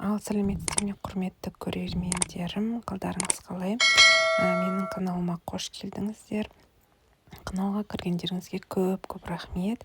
Ал сәлеметсіздер ме, құрметті көрермендерім, қалдарыңыз қалай? Менің каналыма қош келдіңіздер. Каналға кіргендеріңізге көп рахмет.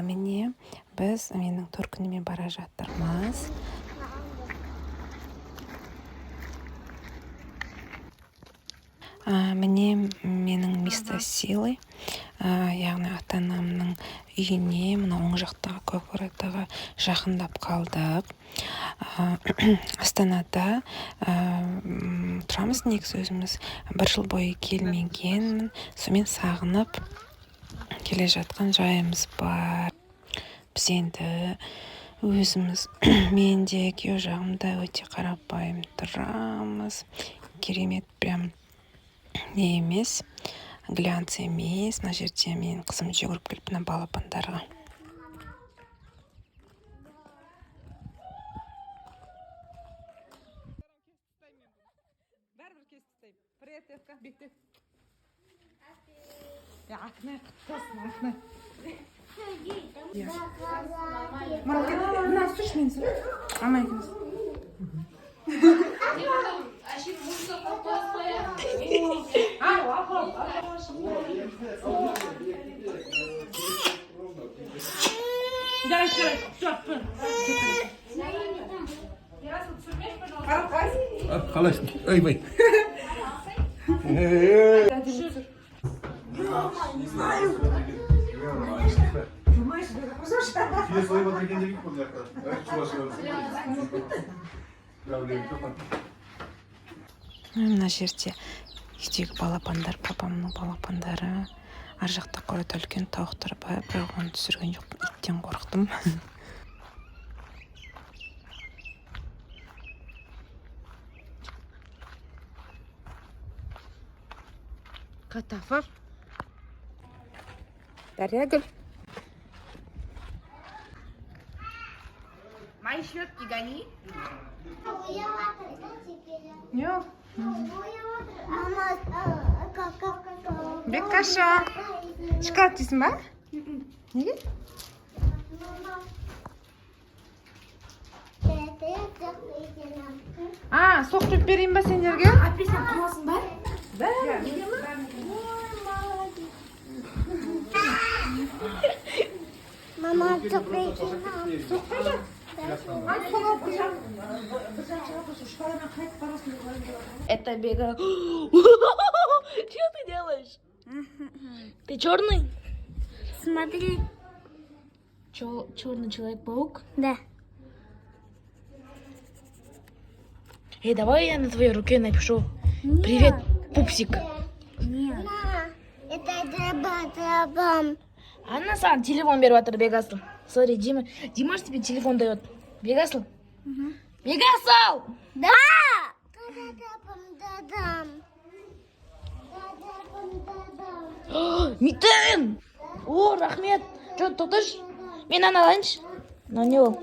Міне біз менің төркініме бара жатырмыз. Міне менің мистер Силы, яғни ата-анамның үйіне, мына оң жақтағы көкораттағы жақындап қалдық. Астанада тұрамыз, негізі өзіміз 1 жыл бойы келмеген, сонымен сағынып келе жатқан жайымыз бар. Біз енді өзіміз мен де күйеу жағымда өте қарапайым тұрамыз. Керемет прям не емес, глянц емес. Мына жерде мен қызым жүгіріп келіп мына балапандарға. Бәрібір кесіп тастаймын. Привет, Евка, бекте. Ақнай, құттықтасын, Ақнай. Марал, кет, мына сүрш мен сүр. Ана екеніз. Қалайсың? Ойбай. Мына жерде үйдегі балапандар, папамның балапандары. Ар жақта қорада үлкен тауықтар бар, бірақ оны түсірген жоқ, иттен қорықтым. Қатафыр. Дарьягүл. Мои шведки гони. Жоқ. Мама, Бекаша. Шоколад дейсің ба? Неге? Соқ деп берейін ба сендерге? Апельсин құласың ба? Мама, Это бега. Что ты делаешь? Ты черный? Смотри. Черный человек-паук? Да. Эй, давай я на твоей руке напишу. Привет, пупсик. Нет. Это драбам. А на самом телефон берет Бегасл. Смотри, Димаш тебе телефон дает. Бегасл? Бегасл! Да! Митен! О, рахмет. Что, тоқташ? Мен ана алайыншы? Мынау не ол?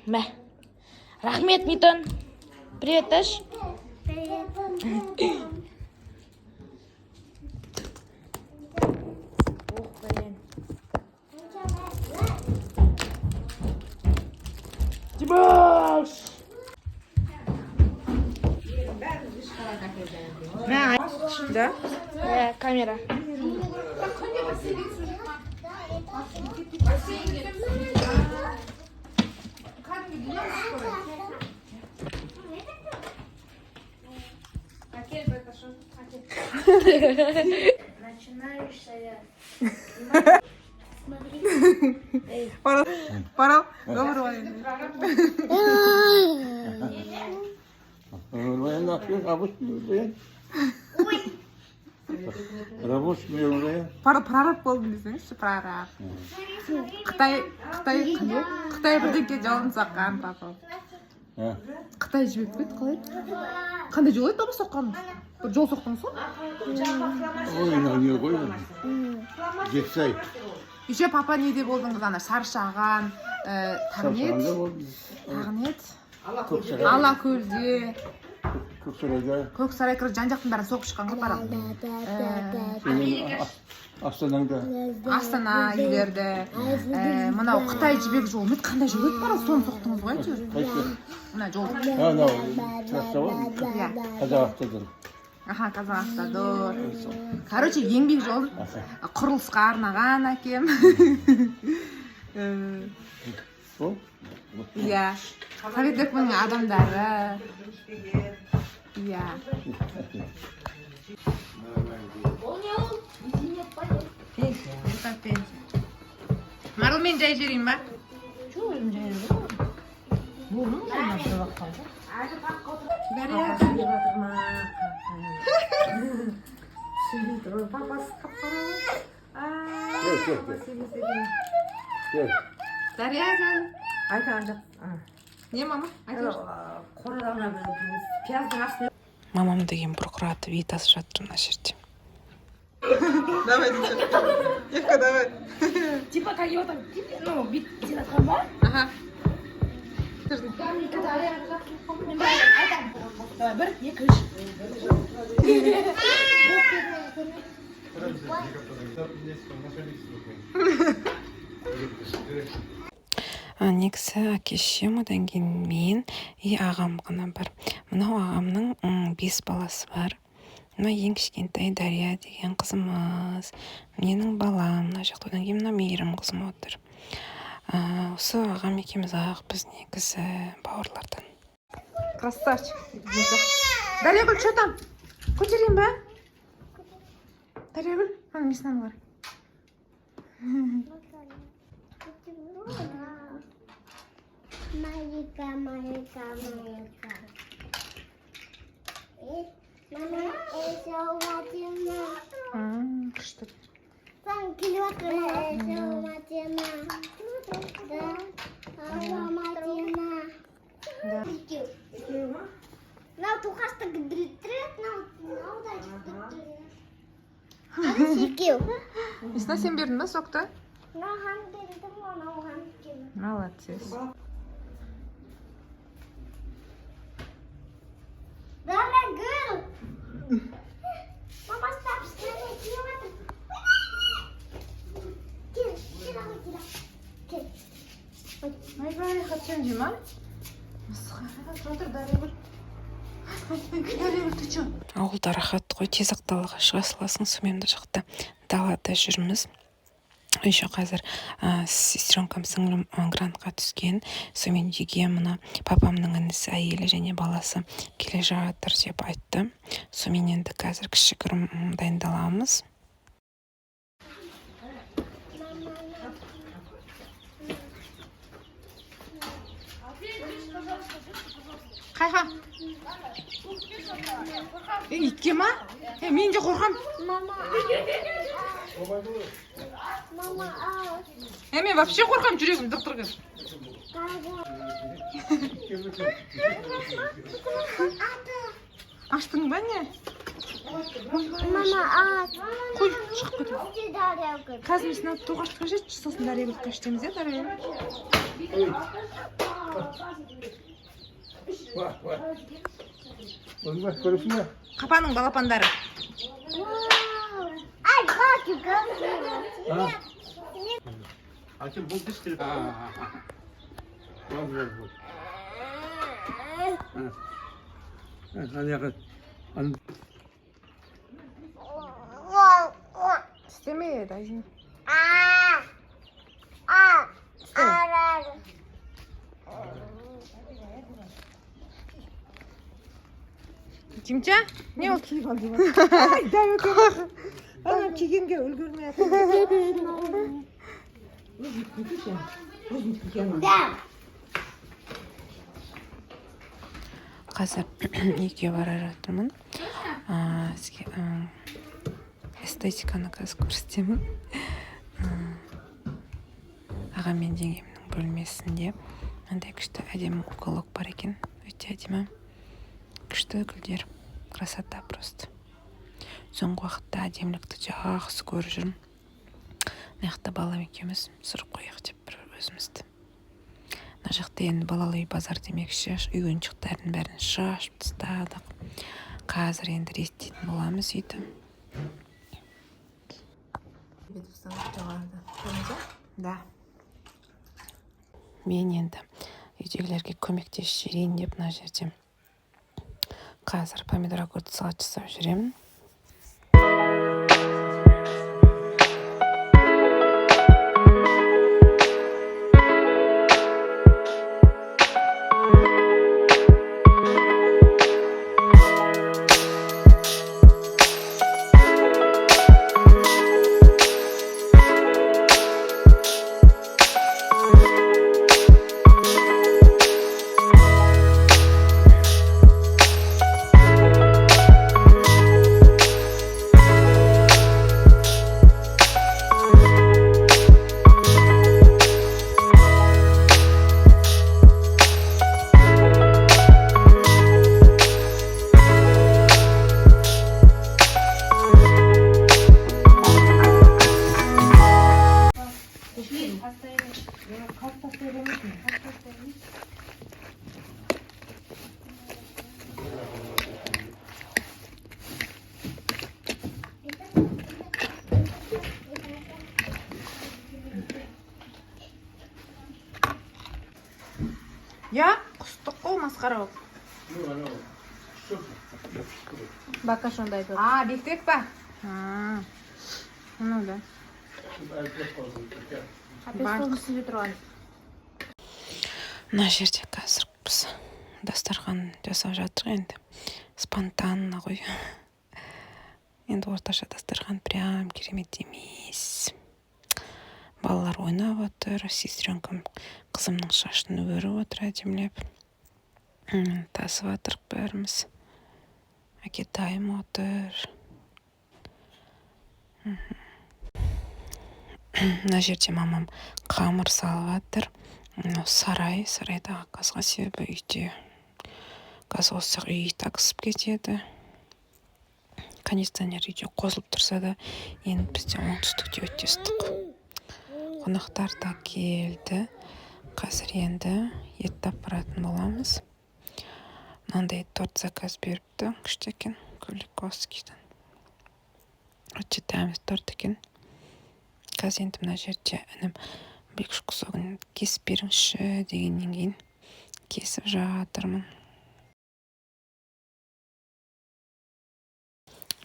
Мә. Рахмет, Митен. Привет, Таш. Ох, блин. Димаш! Да? Камера. Начинаешь стоять. Парал, говори. Парал прораб болдым десеңізші, прораб. Қытай бірдеңке жауын соққан, папа. Қытай жібек пе еді, қалай? Қандай жол еді, папа, соққан? Бір жол соқтыңыз ғой? Ойна не ғой? Жетсай. Еще папа неде болдыңыз, ана Саршаған, Тағнет, Алакөлде. Көксарайда Көксарай кіріп жан-жақтың бәрі соғып шыққан ғой барам. сенің Астанаңда Астана үйлерді, мынау Қытай жібек жолы, үміт қандай жол өтіп барады, соны соқтыңыз ғой әйтеуір. қайсы? Мына жол. Анау трасса ғой. Иә. Қазақавтодор. Аха, Казахстадор. Короче, еңбек жолын құрылысқа арнаған әкем. Сол? Иә. Совет өкіметінің адамдары. Иә. Марыл, мен жай жүрейін ба? Кел. Дарья, не, мама? Мамам деген бұрқыратып ет асып жатыр мына жерде. Давай, девка, давай. Типа как его там, ну, бит ба? Ага. Давай, бір, екі, үш. Негізі әке-шешем, одан кейін мен и ағам ғана бар. Мынау ағамның 5 баласы бар. Мына ең кішкентай Дария деген қызымыз, менің балам, мына жақта, одан кейін мына Мейірім қызым отыр. Осы ағам екеуміз ақ, біз негізі бауырлардан. Красавчик. Дарья, Гүл, что там? Көтерейін ба? Дарья, Гүл, ана месінен бар. Малика. Мама, это Ватина. Күшті. Сам келіп жатыр. Это Ватина. Да, Ватина. Да. Мынау тоқашты кідіреттіреді, мынау да кідіреттіреді. Екеу. Месіна сен бердің ба соқты? Мынау хан бердім, мынау хан келді. Молодец. Дарья, Гүл. Мама стапстраны келіп жатыр. Кел, кел. Айбай, қатсен дейм, а? Жатыр, Дарья, Гүл. Дарья, Гүл, ты чё? Ауылда рахат қой, тезақ далаға шыға саласың, сонымен мына жақта далада жүрміз. Еще қазір сестренкам сіңлім грантқа түскен, сонымен үйге мына папамның інісі, әйелі және баласы келе жатыр деп айтты. Сонымен енді қазір кішігірім дайындаламыз. Қайға? Итке ма? Мен де қорқам. Мама, ау. Мен вообще қорқам, жүрегім дықтырған. Аштың ба не? Мама, ау. Қой, шығып кетіп. Дарья, Гүл. Қазір мен сынап тоғашты қажет, сосын Дарья Гүл қаштеміз, е, Дарья Гүл? Оны көресің бе? Қапаның балапандары. Ай, бақы, гүл. Açın bu diştir. Hadi yakın. Істемейді, әжін. Тимча, не ол киіп алды ма? Ай, дәу екен. Ана кигенге үлгермей атыр. Қазір үйге бара жатырмын. Сізге эстетиканы қазір көрсетемін. Ағам мен жеңгемнің бөлмесінде мынандай күшті әдемі уголок бар екен. Өте әдемі. Күшті гүлдер. Красота просто. Соңғы уақытта әдемілікті жақсы көріп жүрмін. Мына жақта балам екеуміз сырып қояйық деп бір өзімізді. мына жақта енді балалы үй базар демекші, үйреншіктердің бәрін шашып тастадық. Қазір енді реттейтін боламыз үйді. Да. Мен енді үйдегілерге көмектесіп жіберейін деп мына жерде қазір помидор огурец салат жасап жүремін. Я құстық қой масқара болып. Бака шондай айтады. Бифтек па? Ну да. Мына жерде қазір біз дастархан жасап жатырық енді. Спонтанно ғой. Енді орташа дастархан прям керемет емес. Балалар ойнап отыр, сестренкам қызымның шашын өріп отыр әдемілеп. Тасып жатырық бәріміз. Әкетайым отыр. Мына жерде мамам қамыр салып жатыр. Сарайдағы газға, себебі үйде газ қоссақ үй так ысып кетеді. Кондиционер үйде қосылып тұрса да, енді бізде оңтүстікте өте ыстық. Қонақтар да келді. Қазір енді ет баратын боламыз. Мынандай торт заказ беріпті, күшті екен, Куликовскийден. Өте тәміз торт екен. Қазір енді мына жерде інім бір кусогын кесіп беріңізші дегеннен кейін кесіп жатырмын.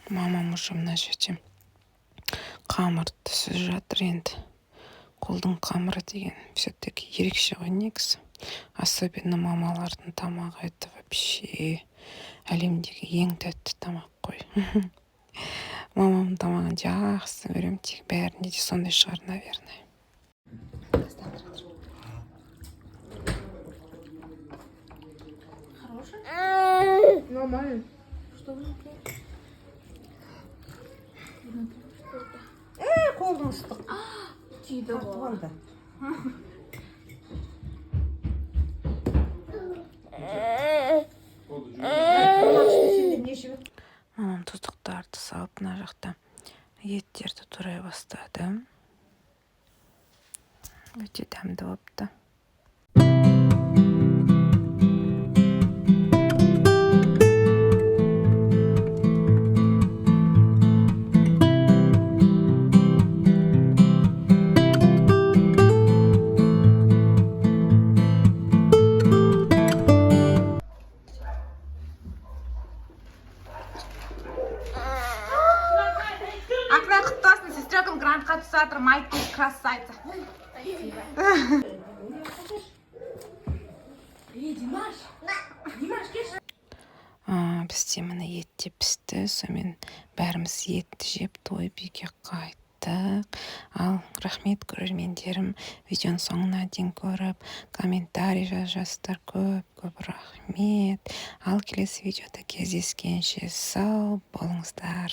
Мамам уже мына жерде қамырды сүзіп жатыр енді. Қолдың қамыры деген все-таки ерекше ғой негізі. Особенно мамалардың тамағы это вообще әлемдегі ең тәтті тамақ қой. Мамамның тамағын жақсы көремін, тек бәрінде де сондай шығар, наверное. Нормально. Қолдың ыстық. Тиді ғой. Мамам тұздықтарды салып мына жақта еттерді турай бастады. Өте дәмді болыпты. Ақпарат құтты болсын, сестренкам грантқа түсіп жатыр, майка красавица. Бізде міне ет те пісті, сонымен бәріміз етті жеп тойып үйге қайттық. Ал рахмет көрермендерім, видеоның соңына дейін көріп, комментарий жазасыздар, көп рахмет. Ал келесі видеода кездескенше сау болыңыздар.